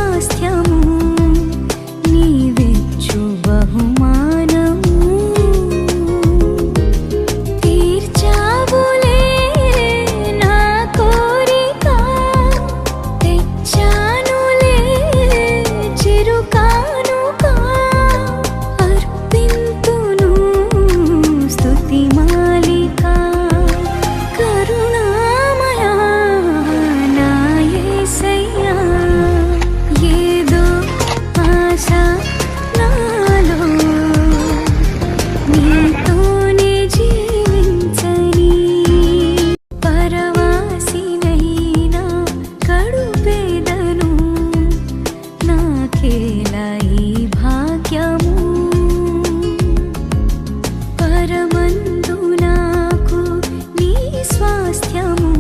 స్వాస్థ్యము నీవిచ్చు బహుమానము తీర్చావులే నా కోరిక తెచ్చానులే చిరుకానుక అర్పింతును స్తుతి మాలిక కరుణామయా నా యేసయ్యా ఏదో ఆశ నాలో నీతోనే జీవించని పరవాసినైనా కడుపేదను నాకేలా ఈ భాగ్యము పరమందు నాకు నీ స్వాస్థ్యము